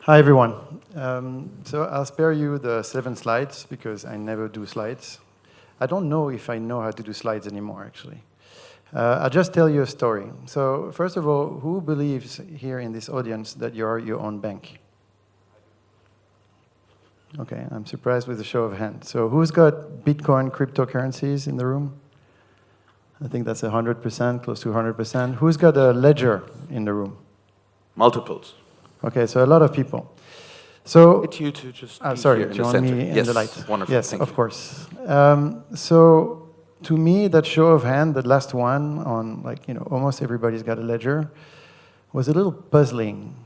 Hi, everyone. So I'll spare you the 7 slides because I never do slides. I don't know if I know how to do slides anymore, actually. I'll just tell you a story. So first of all, who believes here in this audience that you are your own bank? Okay, I'm surprised with the show of hands. So who's got Bitcoin cryptocurrencies in the room? I think that's 100%, close to 100%. Who's got a ledger in the room? Multiples. Okay, so a lot of people. So, Get you to just sorry, here in the join center. me in Yes, the light. wonderful. Yes, Thank of you. course. So, to me, that show of hand, that last one on, almost everybody's got a ledger, was a little puzzling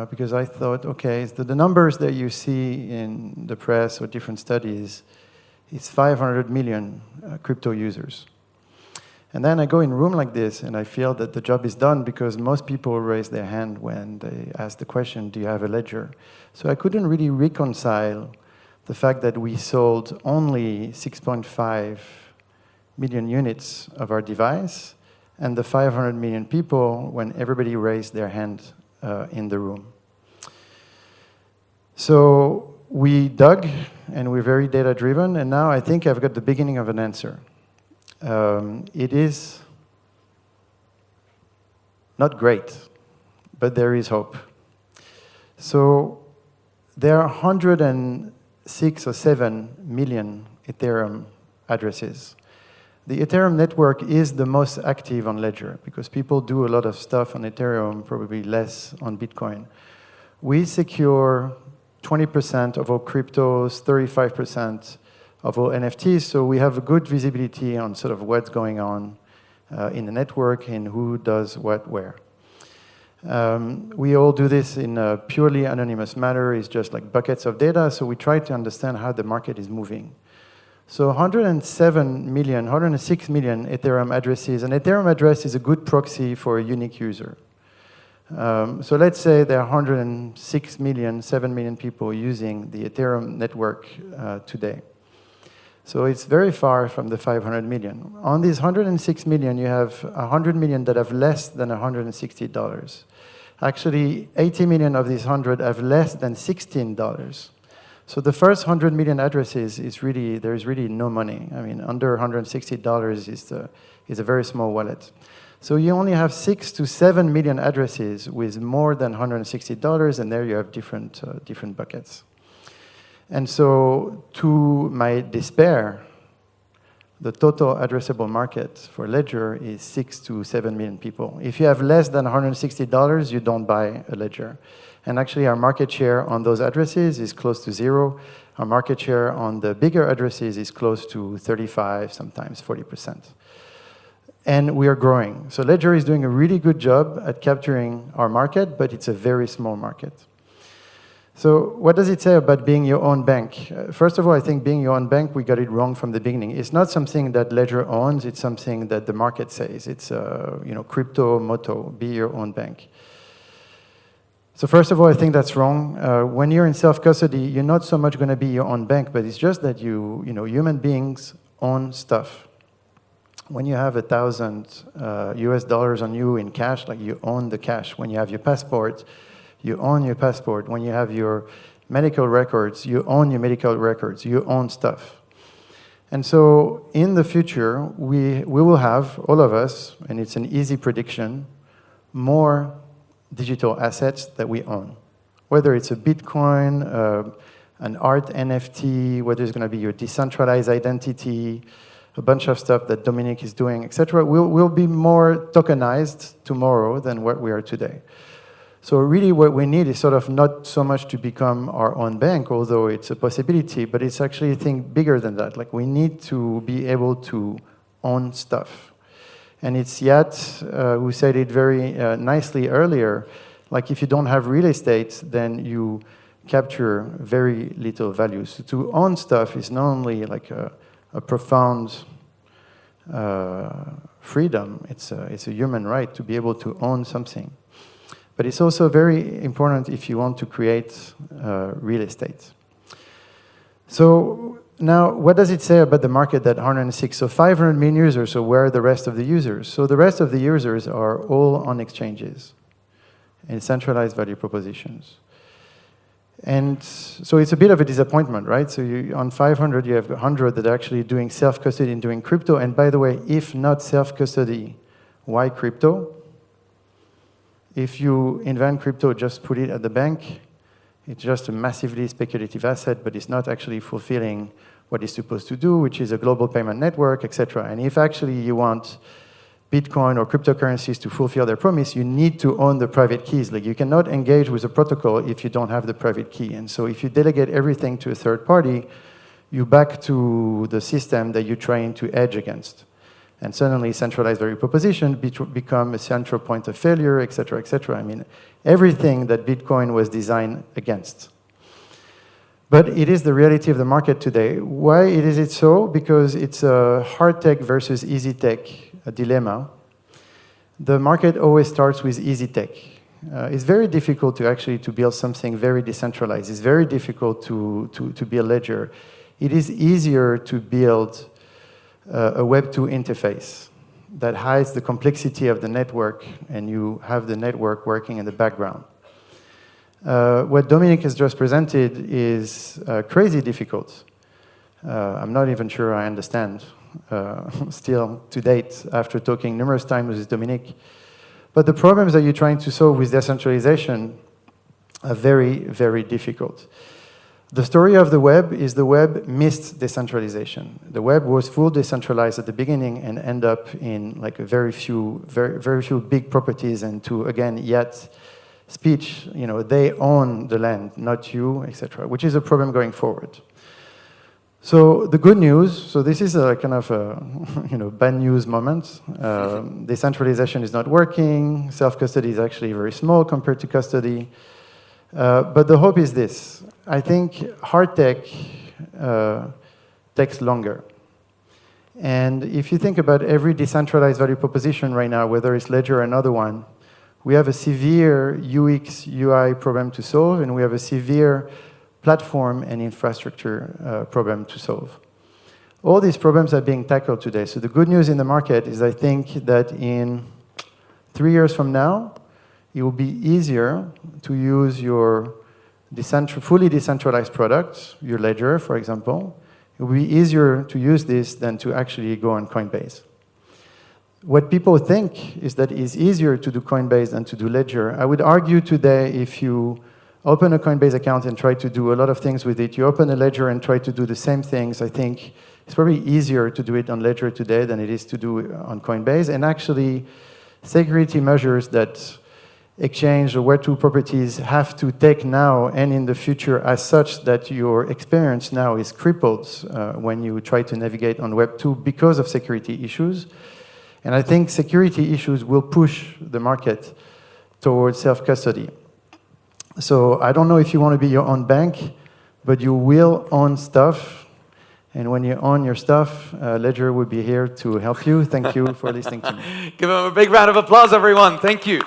because I thought, okay, so the numbers that you see in the press or different studies, it's 500 million crypto users. And then I go in a room like this, and I feel that the job is done because most people raise their hand when they ask the question, do you have a ledger? So I couldn't really reconcile the fact that we sold only 6.5 million units of our device and the 500 million people when everybody raised their hand in the room. So we dug, and we're very data-driven, and now I think I've got the beginning of an answer. It is not great, but there is hope. So there are 106 or 7 million Ethereum addresses. The Ethereum network is the most active on Ledger because people do a lot of stuff on Ethereum, probably less on Bitcoin. We secure 20% of all cryptos, 35% of all NFTs, so we have a good visibility on sort of what's going on in the network and who does what where. We all do this in a purely anonymous manner. It's just like buckets of data, so we try to understand how the market is moving. So 106 million Ethereum addresses. An Ethereum address is a good proxy for a unique user. So let's say there are 106 million, 7 million people using the Ethereum network today. So it's very far from the 500 million. On these 106 million, you have 100 million that have less than $160. Actually, 80 million of these 100 have less than $16. So the first 100 million addresses is really, there's really no money. I mean, under $160 is a very small wallet. So you only have 6 to 7 million addresses with more than $160, and there you have different buckets. And so, to my despair, the total addressable market for Ledger is 6 to 7 million people. If you have less than $160, you don't buy a Ledger. And actually, our market share on those addresses is close to 0. Our market share on the bigger addresses is close to 35, sometimes 40%. And we are growing. So Ledger is doing a really good job at capturing our market, but it's a very small market. So what does it say about being your own bank? First of all, I think being your own bank, we got it wrong from the beginning. It's not something that Ledger owns. It's something that the market says. It's a crypto motto, be your own bank. So first of all, I think that's wrong. When you're in self-custody, you're not so much going to be your own bank, but it's just that human beings own stuff. When you have $1,000 US on you in cash, like you own the cash. When you have your passport, you own your passport. When you have your medical records, you own your medical records. You own stuff. And so in the future, we will have, all of us, and it's an easy prediction, more digital assets that we own. Whether it's a Bitcoin, an art NFT, whether it's going to be your decentralized identity, a bunch of stuff that Dominic is doing, etc., we'll be more tokenized tomorrow than what we are today. So really what we need is sort of not so much to become our own bank, although it's a possibility, but it's actually a thing bigger than that. Like we need to be able to own stuff. And it's Yat who said it very nicely earlier, like if you don't have real estate, then you capture very little value. So to own stuff is not only like a profound freedom, it's a human right to be able to own something. But it's also very important if you want to create real estate. So now, what does it say about the market that 106? So 500 million users, so where are the rest of the users? So the rest of the users are all on exchanges and centralized value propositions. And so it's a bit of a disappointment, right? So on 500, you have 100 that are actually doing self-custody and doing crypto. And by the way, if not self-custody, why crypto? If you invent crypto, just put it at the bank. It's just a massively speculative asset, but it's not actually fulfilling what it's supposed to do, which is a global payment network, etc. And if actually you want Bitcoin or cryptocurrencies to fulfill their promise, you need to own the private keys. Like, you cannot engage with a protocol if you don't have the private key. And so if you delegate everything to a third party, you back to the system that you're trying to hedge against. And suddenly centralized value proposition become a central point of failure, et cetera, et cetera. I mean, everything that Bitcoin was designed against. But it is the reality of the market today. Why is it so? Because it's a hard tech versus easy tech dilemma. The market always starts with easy tech. It's very difficult to build something very decentralized. It's very difficult to be a ledger. It is easier to build a Web2 interface that hides the complexity of the network, and you have the network working in the background. What Dominic has just presented is crazy difficult. I'm not even sure I understand still to date after talking numerous times with Dominic. But the problems that you're trying to solve with decentralization are very, very difficult. The story of the web is the web missed decentralization. The web was full decentralized at the beginning and end up in like a very few big properties, and to, again, yet speech, they own the land, not you, etc., which is a problem going forward. So the good news, so this is a kind of a bad news moment. Decentralization is not working. Self-custody is actually very small compared to custody. But the hope is this. I think hard tech takes longer. And if you think about every decentralized value proposition right now, whether it's Ledger or another one, we have a severe UX, UI problem to solve, and we have a severe platform and infrastructure problem to solve. All these problems are being tackled today. So the good news in the market is I think that in 3 years from now, it will be easier to use your fully decentralized product, your Ledger, for example. It will be easier to use this than to actually go on Coinbase. What people think is that it's easier to do Coinbase than to do Ledger. I would argue today, if you open a Coinbase account and try to do a lot of things with it, you open a Ledger and try to do the same things, I think it's probably easier to do it on Ledger today than it is to do it on Coinbase. And actually, security measures that exchange or Web2 properties have to take now and in the future as such that your experience now is crippled when you try to navigate on Web2 because of security issues. And I think security issues will push the market towards self-custody. So I don't know if you want to be your own bank, but you will own stuff. And when you own your stuff, Ledger will be here to help you. Thank you for listening to me. Give them a big round of applause, everyone. Thank you.